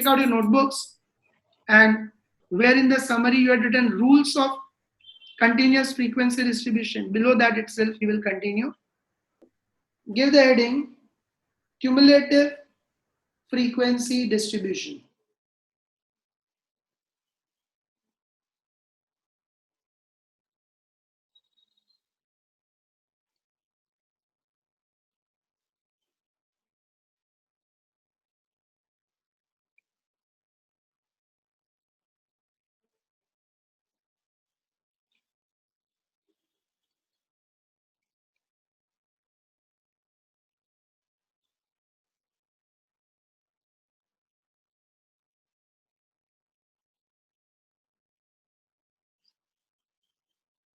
take out your notebooks, and where in the summary you had written rules of continuous frequency distribution. Below that itself you will continue. Give the heading cumulative frequency distribution.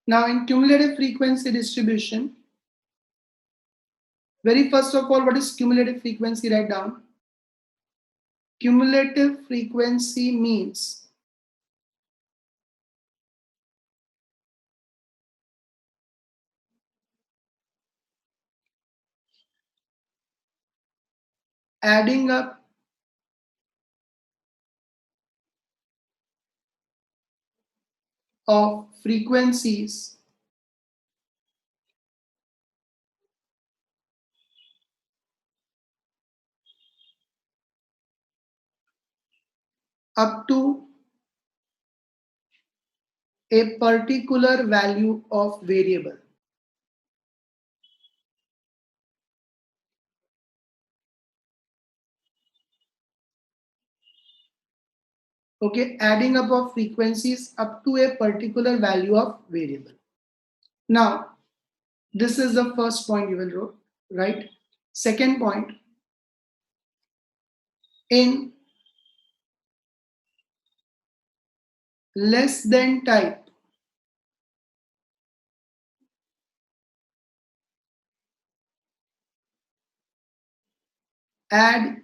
Now in cumulative frequency distribution, very first of all, what is cumulative frequency? Write down. Cumulative frequency means adding up of frequencies up to a particular value of variable. Okay, adding up of frequencies up to a particular value of variable. Now, this is the first point you will write. Second point, in less than type, add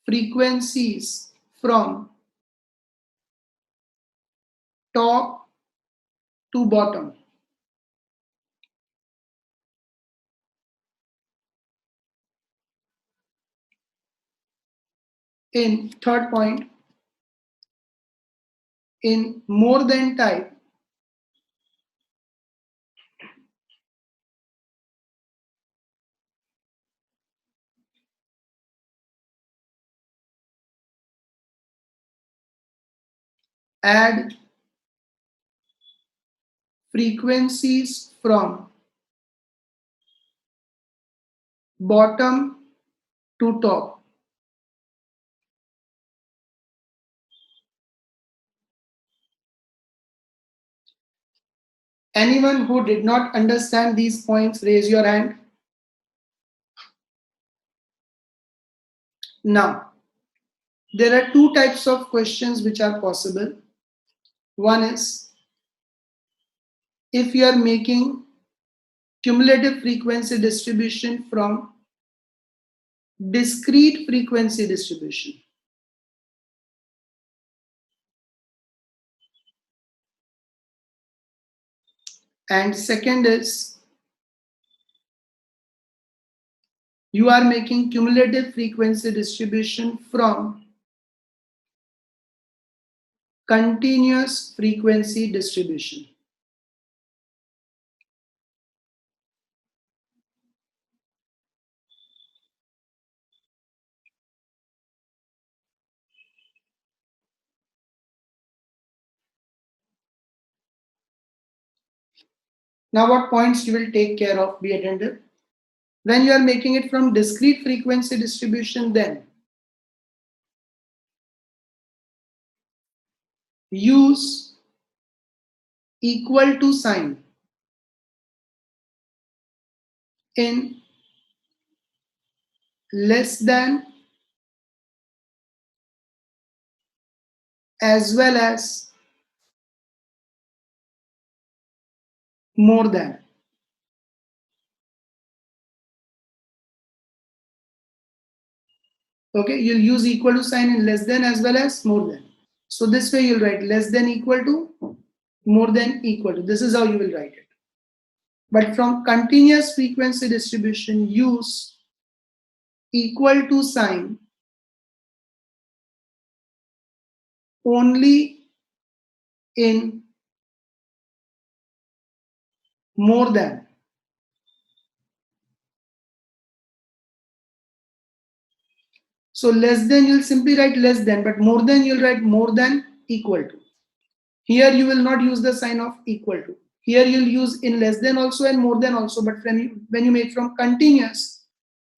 frequencies from top to bottom. In third point, in more than type, add frequencies from bottom to top. Anyone who did not understand these points, raise your hand. Now, there are two types of questions which are possible. One is, if you are making cumulative frequency distribution from discrete frequency distribution. And second is, you are making cumulative frequency distribution from continuous frequency distribution. Now, what points you will take care of? Be attentive. When you are making it from discrete frequency distribution, then use equal to sign in less than as well as more than. Okay, you'll use equal to sign in less than as well as more than. So this way you'll write less than equal to, more than equal to. This is how you will write it. But from continuous frequency distribution, use equal to sign only in more than. So less than, you'll simply write less than, but more than, you'll write more than, equal to. Here you will not use the sign of equal to. Here you'll use in less than also and more than also, but when you make from continuous,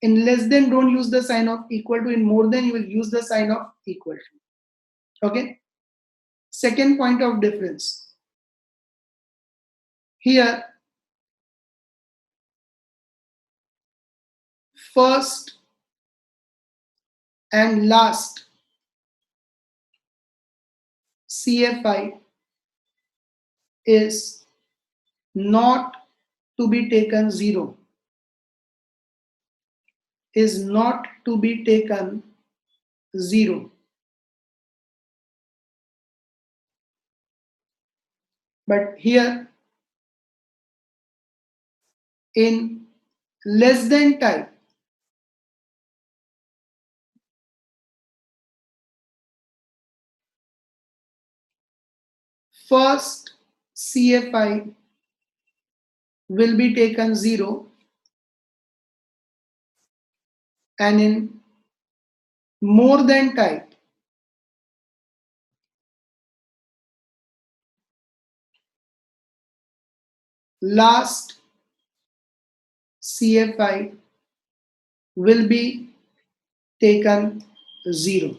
in less than don't use the sign of equal to, in more than you will use the sign of equal to. Okay. Second point of difference. Here, first and last CFI is not to be taken 0. Is not to be taken 0. But here, in less than type, first CFI will be taken 0, and in more than type, last CFI will be taken 0.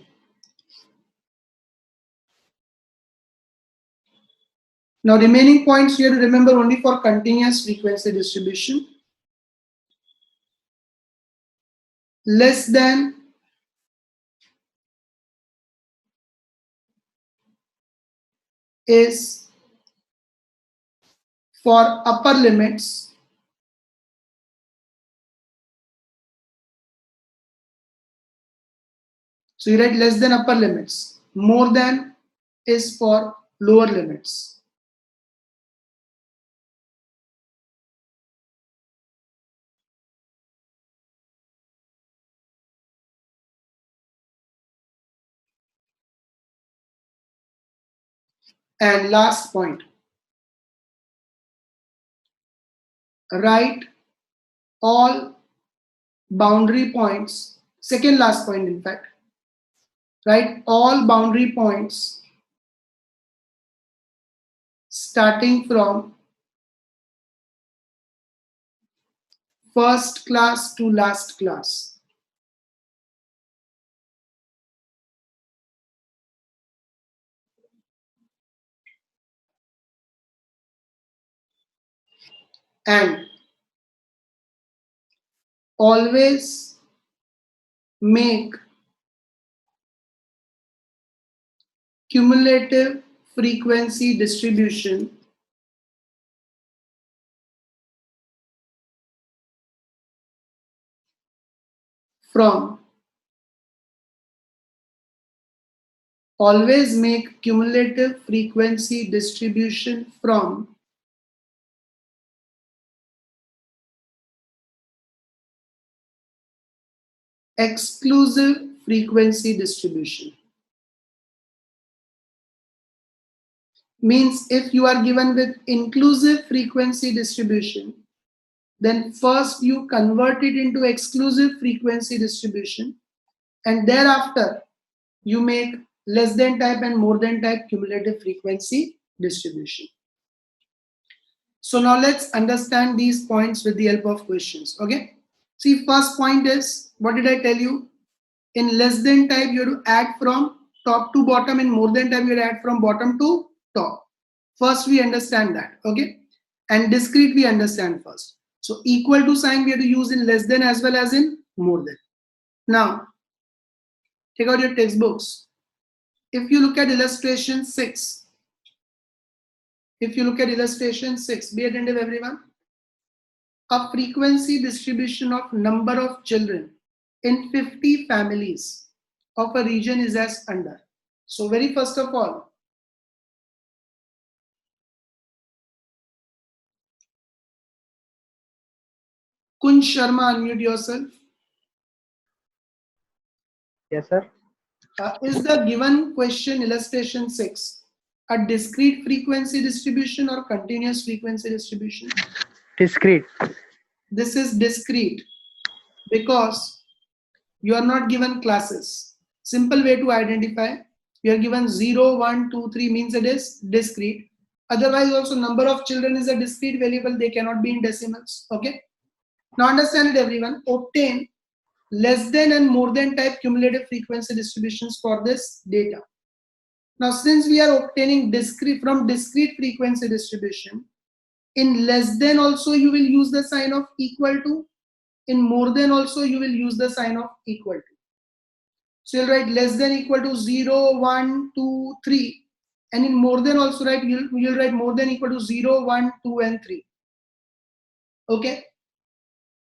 Now remaining points you have to remember only for continuous frequency distribution. Less than is for upper limits. So you write less than upper limits. More than is for lower limits. And last point, write all boundary points. Second last point, in fact, write all boundary points starting from first class to last class. And always make cumulative frequency distribution from always make cumulative frequency distribution from exclusive frequency distribution. Means if you are given with inclusive frequency distribution, then first you convert it into exclusive frequency distribution, and thereafter you make less than type and more than type cumulative frequency distribution. So now let's understand these points with the help of questions. Okay. See, first point is, what did I tell you? In less than type, you have to add from top to bottom. In more than type, you have to add from bottom to top. First, we understand that. Okay. And discrete, we understand first. So equal to sign, we have to use in less than as well as in more than. Now, take out your textbooks. If you look at illustration 6, be attentive everyone. A frequency distribution of number of children in 50 families of a region is as under. So very first of all, Kunj Sharma, unmute yourself. Yes, sir. Is the given question illustration 6 a discrete frequency distribution or continuous frequency distribution? Discrete. This is discrete because you are not given classes. Simple way to identify, you are given 0, 1, 2, 3 means it is discrete. Otherwise also number of children is a discrete variable, they cannot be in decimals. Okay. Now understand it everyone. Obtain less than and more than type cumulative frequency distributions for this data. Now since we are obtaining discrete from discrete frequency distribution, in less than also you will use the sign of equal to, in more than also you will use the sign of equal to. So you'll write less than equal to 0, 1, 2, 3, and in more than also write you'll write more than equal to 0, 1, 2 and 3. Okay,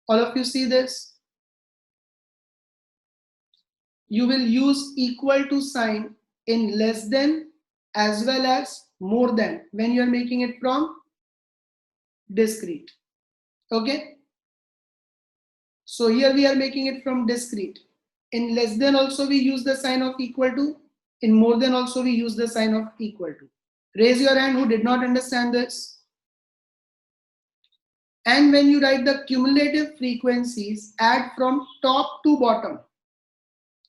all of you see this? You will use equal to sign in less than as well as more than when you are making it from discrete. Okay, so here we are making it from discrete. In less than also we use the sign of equal to, in more than also we use the sign of equal to. Raise your hand who did not understand this. And when you write the cumulative frequencies, add from top to bottom,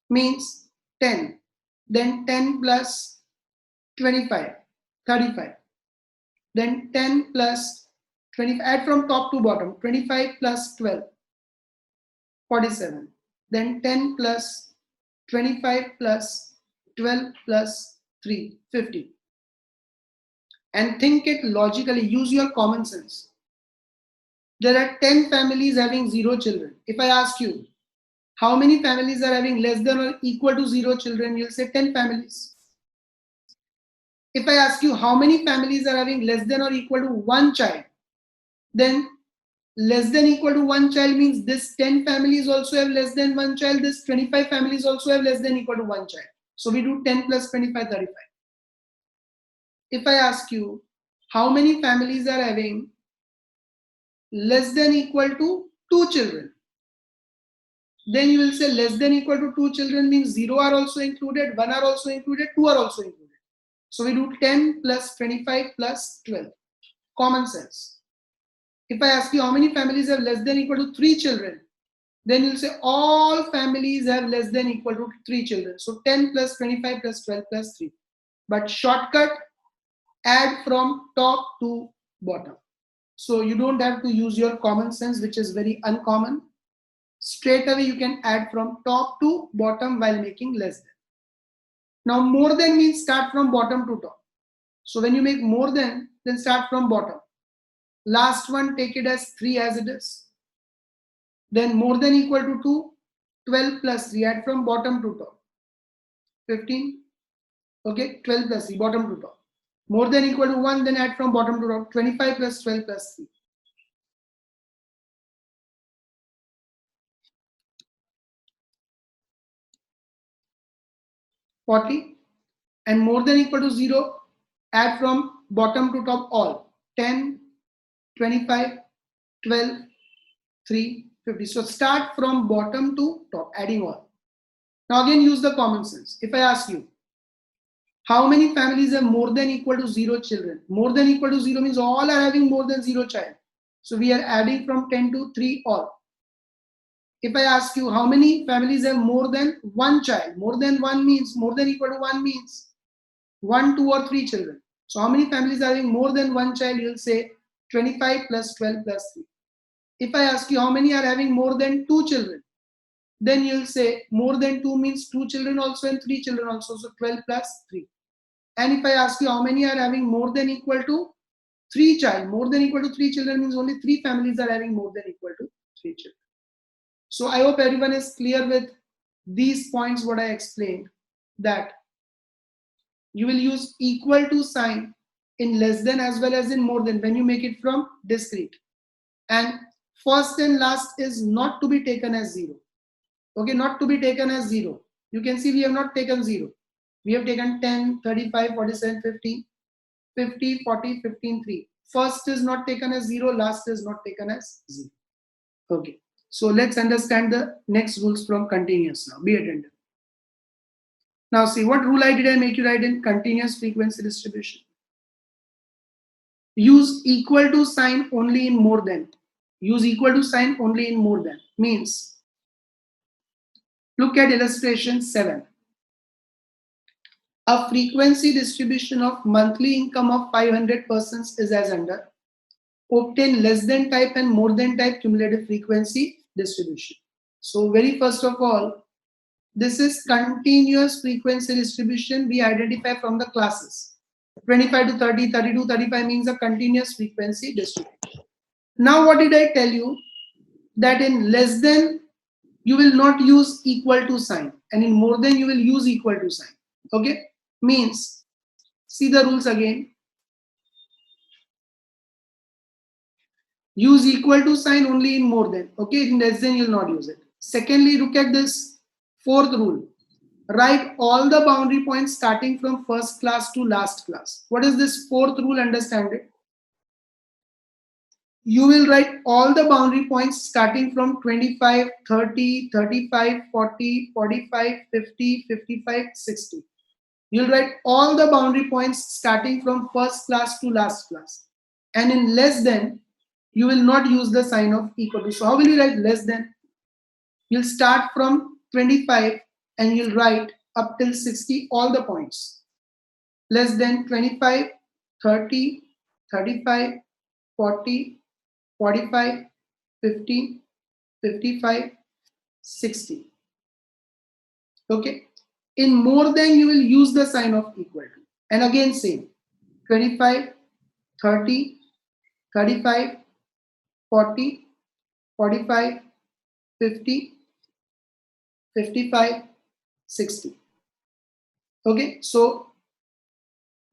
means 10, then 10 plus 25, 35, then 10 plus 20, add from top to bottom, 25 plus 12, 47, then 10 plus 25 plus 12 plus 3, 50. And think it logically, use your common sense. There are 10 families having 0 children. If I ask you, how many families are having less than or equal to 0 children, you'll say 10 families. If I ask you how many families are having less than or equal to 1 child, then less than equal to 1 child means this 10 families also have less than 1 child, this 25 families also have less than equal to 1 child. So we do 10 plus 25, 35. If I ask you how many families are having less than equal to 2 children, then you will say less than equal to 2 children means 0 are also included, 1 are also included, 2 are also included. So we do 10 plus 25 plus 12. Common sense. If I ask you how many families have less than equal to 3 children, then you'll say all families have less than equal to 3 children. So 10 plus 25 plus 12 plus 3. But shortcut, add from top to bottom. So you don't have to use your common sense, which is very uncommon. Straight away you can add from top to bottom while making less than. Now more than means start from bottom to top. So when you make more than, then start from bottom. Last one, take it as 3 as it is. Then more than equal to 2, 12 plus 3, add from bottom to top. 15. Okay, 12 plus 3, bottom to top. More than equal to 1, then add from bottom to top. 25 plus 12 plus 3. 40. And more than equal to 0, add from bottom to top all. 10, 25, 12, 3, 50. So start from bottom to top, adding all. Now again use the common sense. If I ask you, how many families have more than equal to 0 children? More than equal to 0 means all are having more than 0 child. So we are adding from 10 to 3 all. If I ask you how many families have more than 1 child, more than 1 means more than equal to 1 means 1, 2 or 3 children. So how many families are having more than 1 child? You'll say 25 plus 12 plus 3. If I ask you how many are having more than 2 children, then you'll say more than 2 means 2 children also and 3 children also. So 12 plus 3. And if I ask you how many are having more than equal to 3 child, more than equal to 3 children means only 3 families are having more than equal to 3 children. So I hope everyone is clear with these points what I explained, that you will use equal to sign in less than as well as in more than when you make it from discrete. And first and last is not to be taken as 0. Okay, not to be taken as 0. You can see we have not taken 0. We have taken 10, 35, 47, 50, 50, 40, 15, 3. First is not taken as 0, last is not taken as 0. Okay, so let's understand the next rules from continuous now. Be attentive. Now see, what rule did I make you write in continuous frequency distribution? Use equal to sign only in more than. Use equal to sign only in more than. Means, look at illustration 7. A frequency distribution of monthly income of 500 persons is as under. Obtain less than type and more than type cumulative frequency distribution. So very first of all, this is continuous frequency distribution we identify from the classes. 25 to 30, 30 to 35 means a continuous frequency distribution. Now what did I tell you? That in less than you will not use equal to sign, and in more than you will use equal to sign. Okay, means, see the rules again. Use equal to sign only in more than. Okay, in less than you will not use it. Secondly, look at this fourth rule. Write all the boundary points starting from first class to last class. What is this fourth rule? Understand it. You will write all the boundary points starting from 25, 30, 35, 40, 45, 50, 55, 60. You'll write all the boundary points starting from first class to last class. And in less than, you will not use the sign of equal to. So how will you write less than? You'll start from 25 and you'll write up till 60 all the points. Less than 25, 30, 35, 40, 45, 50, 55, 60. Okay. In more than, you will use the sign of equal to. And again same. 25, 30, 35, 40, 45, 50, 55, 60. Okay. So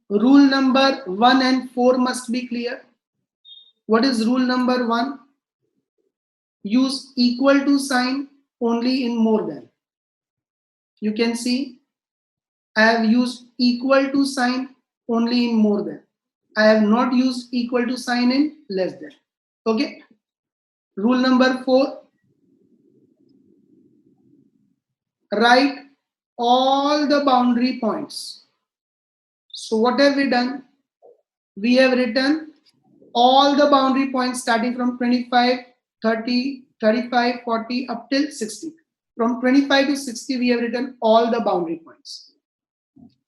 rule number 1 and 4 must be clear. What is rule number 1? Use equal to sign only in more than. You can see I have used equal to sign only in more than. I have not used equal to sign in less than. Okay. Rule number 4. Write all the boundary points. So what have we done? We have written all the boundary points starting from 25, 30, 35, 40 up till 60. From 25 to 60, we have written all the boundary points.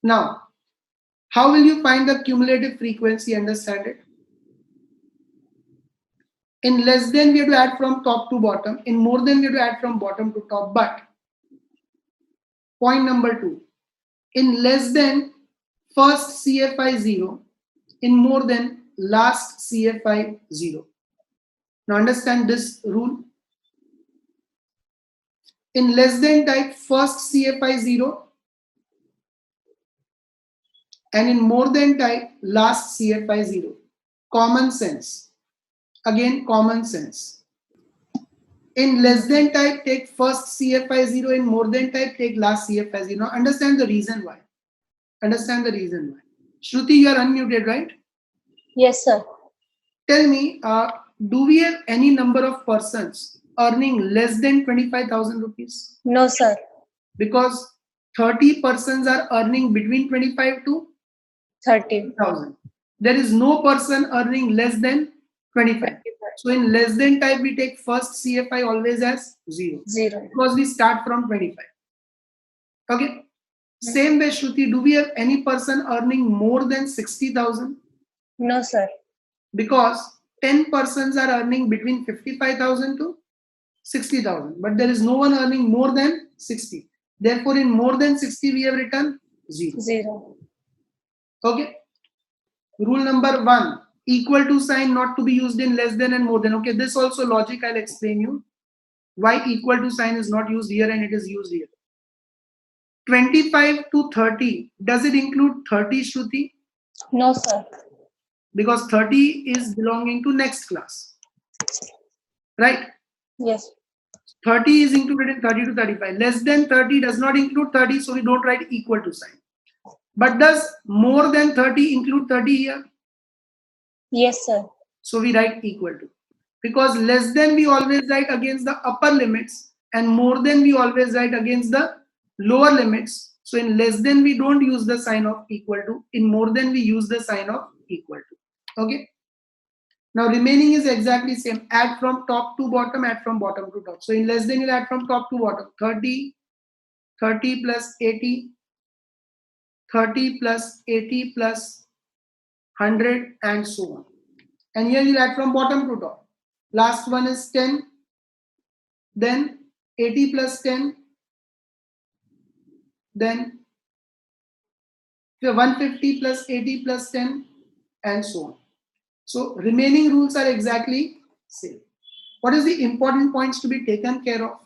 Now, how will you find the cumulative frequency? Understand it. In less than, we have to add from top to bottom. In more than, we have to add from bottom to top. But point number 2, in less than, first CFI 0. In more than, last CFI 0. Now understand this rule. In less than type, first CFI 0. And in more than type, last CFI 0. Common sense. Again, common sense. In less than type, take first CFI 0. In more than type, take last CFI 0. Now understand the reason why. Understand the reason why. Shruti, you are unmuted, right? Yes, sir. Tell me, do we have any number of persons earning less than 25,000 rupees? No, sir. Because 30 persons are earning between 25 to 30,000. There is no person earning less than 25. So in less than type, we take first CFI always as 0. Because we start from 25. Okay. Same way, Shruti, do we have any person earning more than 60,000? No, sir. Because 10 persons are earning between 55,000 to 60,000. But there is no one earning more than 60. Therefore, in more than 60, we have written 0. Okay. Rule number 1, equal to sign not to be used in less than and more than. Okay, this also logic I'll explain you. Why equal to sign is not used here and it is used here. 25 to 30, does it include 30, Shruti? No, sir. Because 30 is belonging to next class. Right? Yes. 30 is included in 30 to 35. Less than 30 does not include 30, so we don't write equal to sign. But does more than 30 include 30 here? Yes, sir. So we write equal to. Because less than we always write against the upper limits and more than we always write against the lower limits. So in less than, we don't use the sign of equal to. In more than, we use the sign of equal to. Okay. Now remaining is exactly same. Add from top to bottom, add from bottom to top. So in less than, you'll add from top to bottom. 30, 30 plus 80, 30 plus 80 plus 100, and so on. And here you'll add from bottom to top. Last one is 10, then 80 plus 10, then 150 plus 80 plus 10, and so on. So remaining rules are exactly same. What is the important points to be taken care of?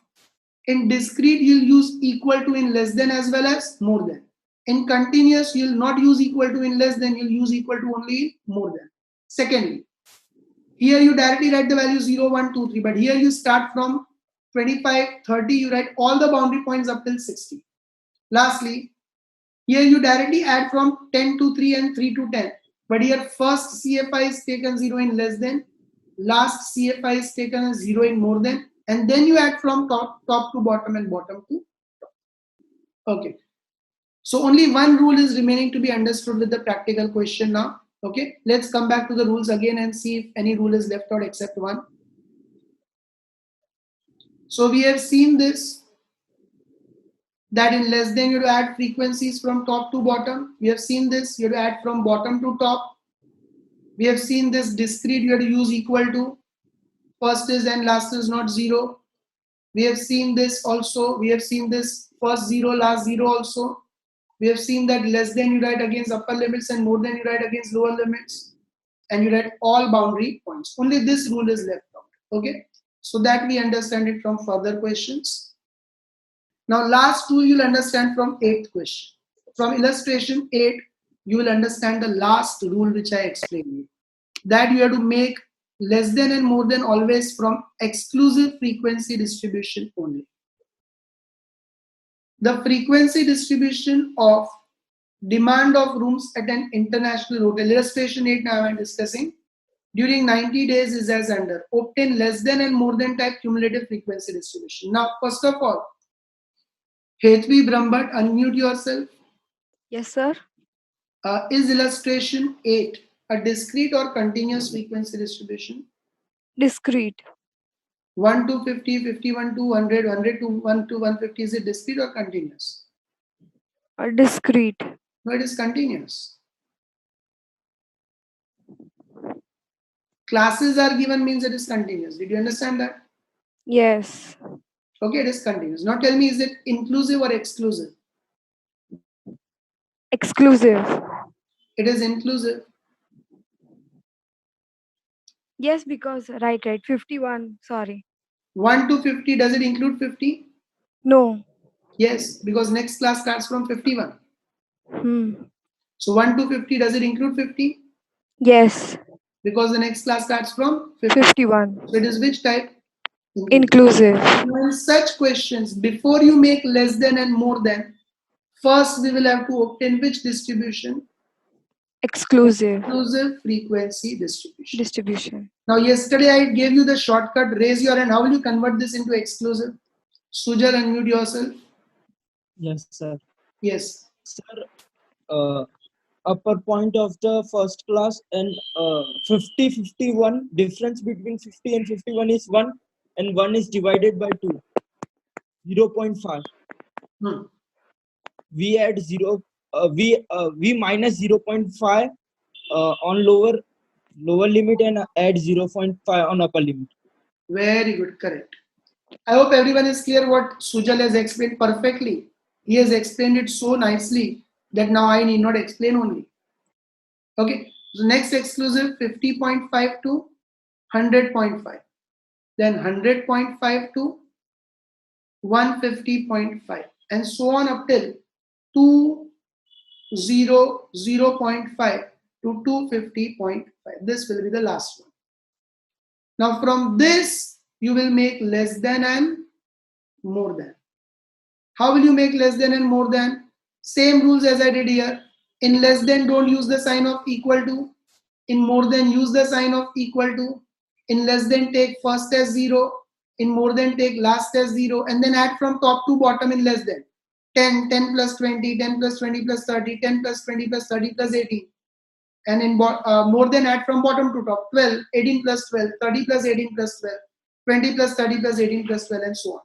In discrete, you'll use equal to in less than as well as more than. In continuous, you'll not use equal to in less than, you'll use equal to only in more than. Secondly, here you directly write the value 0, 1, 2, 3, but here you start from 25, 30, you write all the boundary points up till 60. Lastly, here you directly add from 10 to 3 and 3 to 10. But here first CFI is taken 0 in less than, last CFI is taken as 0 in more than, and then you add from top to bottom and bottom to top. Okay. So only one rule is remaining to be understood with the practical question now. Okay. Let's come back to the rules again and see if any rule is left out except one. So we have seen this, that in less than you have to add frequencies from top to bottom. We have seen this, you have to add from bottom to top. We have seen this discrete, you have to use equal to. First is and last is not 0. We have seen this also. We have seen this first 0, last 0 also. We have seen that less than you write against upper limits and more than you write against lower limits. And you write all boundary points. Only this rule is left out. Okay. So that we understand it from further questions. Now last two you'll understand from 8th question. From illustration 8, you will understand the last rule which I explained you. That you have to make less than and more than always from exclusive frequency distribution only. The frequency distribution of demand of rooms at an international hotel, illustration 8 now I am discussing, during 90 days is as under. Obtain less than and more than type cumulative frequency distribution. Now first of all, Hetvi Brahmbhatt, unmute yourself. Yes, sir. Is illustration 8 a discrete or continuous frequency distribution? Discrete. 1 to 50, 51 to 100, 100 to 1 to 150, is it discrete or continuous? Discrete. No, it is continuous. Classes are given means it is continuous. Did you understand that? Yes. Okay, it is continuous. Now tell me, is it inclusive or exclusive? Exclusive. It is inclusive. Yes, because right. 51. Sorry. 1 to 50, does it include 50? No. Yes, because next class starts from 51. So 1 to 50, does it include 50? Yes. Because the next class starts from 51. So it is which type? Inclusive. Now in such questions, before you make less than and more than, first we will have to obtain which distribution? Exclusive. Exclusive frequency distribution. Now yesterday I gave you the shortcut, raise your hand. How will you convert this into exclusive? Sujal, unmute yourself. Yes, sir. Yes. Sir, upper point of the first class and 50, 51, difference between 50 and 51 is 1 and 1 is divided by 2, 0.5. We add 0, we minus 0.5 on lower limit and add 0.5 on upper limit. Very good, correct. I hope everyone is clear what Sujal has explained perfectly. He has explained it so nicely that now I need not explain only. Okay, so next exclusive 50.5 to 100.5, then 100.5 to 150.5, and so on up till 200.5 to 250.5. This will be the last one. Now from this you will make less than and more than. How will you make less than and more than? Same rules as I did here. In less than, don't use the sign of equal to. In more than, use the sign of equal to. In less than, take first as 0. In more than, take last as 0. And then add from top to bottom in less than. 10, 10 plus 20, 10 plus 20 plus 30, 10 plus 20 plus 30 plus 18. And in more than add from bottom to top, 12, 18 plus 12, 30 plus 18 plus 12, 20 plus 30 plus 18 plus 12, and so on.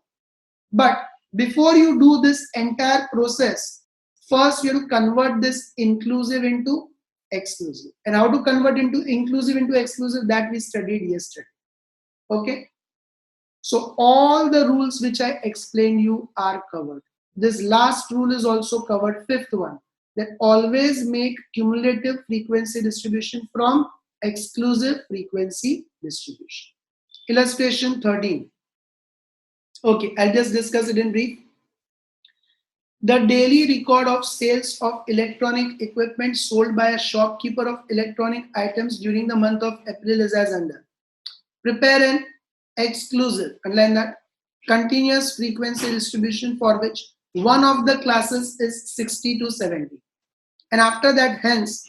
But before you do this entire process, first you have to convert this inclusive into exclusive. And how to convert into inclusive into exclusive, that we studied yesterday. Okay. So all the rules which I explained you are covered. This last rule is also covered, fifth one, that always make cumulative frequency distribution from exclusive frequency distribution. Illustration 13. Okay, I'll just discuss it in brief. The daily record of sales of electronic equipment sold by a shopkeeper of electronic items during the month of April is as under. Prepare an exclusive, underline that, continuous frequency distribution for which one of the classes is 60 to 70. And after that, hence,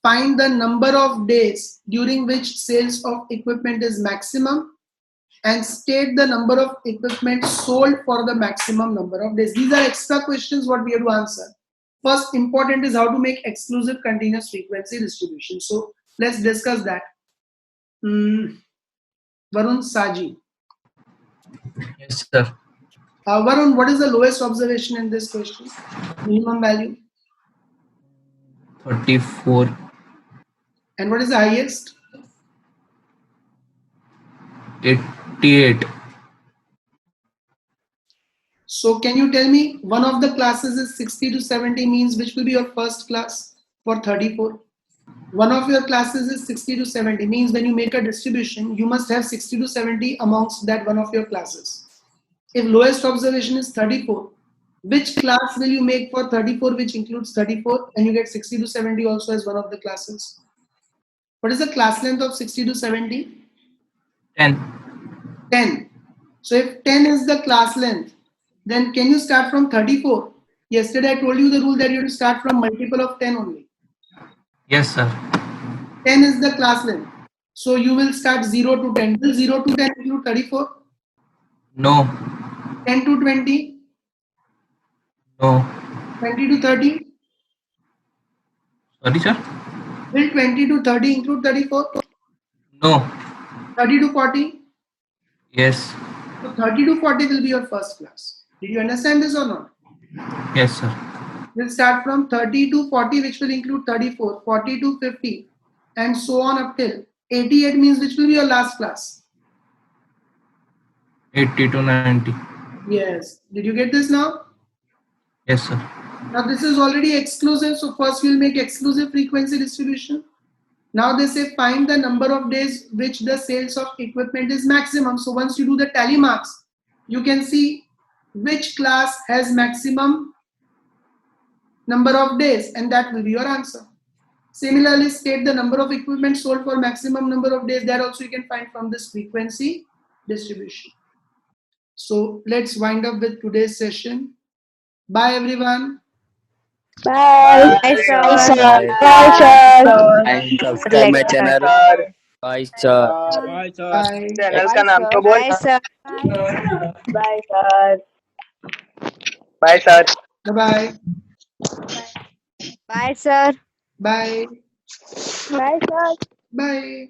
find the number of days during which sales of equipment is maximum and state the number of equipment sold for the maximum number of days. These are extra questions what we have to answer. First important is how to make exclusive continuous frequency distribution. So let's discuss that. Varun Saji. Yes, sir. Varun, what is the lowest observation in this question? Minimum value. 34. And what is the highest? 88. So can you tell me one of the classes is 60 to 70 means which will be your first class for 34? One of your classes is 60 to 70 means when you make a distribution, you must have 60 to 70 amongst that one of your classes. If lowest observation is 34, which class will you make for 34 which includes 34 and you get 60 to 70 also as one of the classes? What is the class length of 60 to 70? 10. 10. So if 10 is the class length, then can you start from 34? Yesterday I told you the rule that you have to start from multiple of 10 only. Yes, sir. 10 is the class length. So you will start 0 to 10. Will 0 to 10 include 34? No. 10 to 20? No. 20 to 30? Sorry, sir. Will 20 to 30 include 34? No. 30 to 40? Yes. So 30 to 40 will be your first class. Did you understand this or not? Yes, sir. We'll start from 30 to 40, which will include 34, 40 to 50, and so on up till 88 means which will be your last class. 80 to 90. Yes. Did you get this now? Yes, sir. Now this is already exclusive. So first we'll make exclusive frequency distribution. Now they say find the number of days which the sales of equipment is maximum. So once you do the tally marks, you can see which class has maximum number of days and that will be your answer. Similarly, state the number of equipment sold for maximum number of days. That also you can find from this frequency distribution. So let's wind up with today's session. Bye everyone. Bye. Bye, sir. Bye, sir. And subscribe my channel. Bye, sir. Bye, sir. Bye. Channel का नाम तो बोल. Bye, sir. Bye, sir. Bye, sir. Bye-bye. Bye, sir. Bye. Bye, sir. Bye.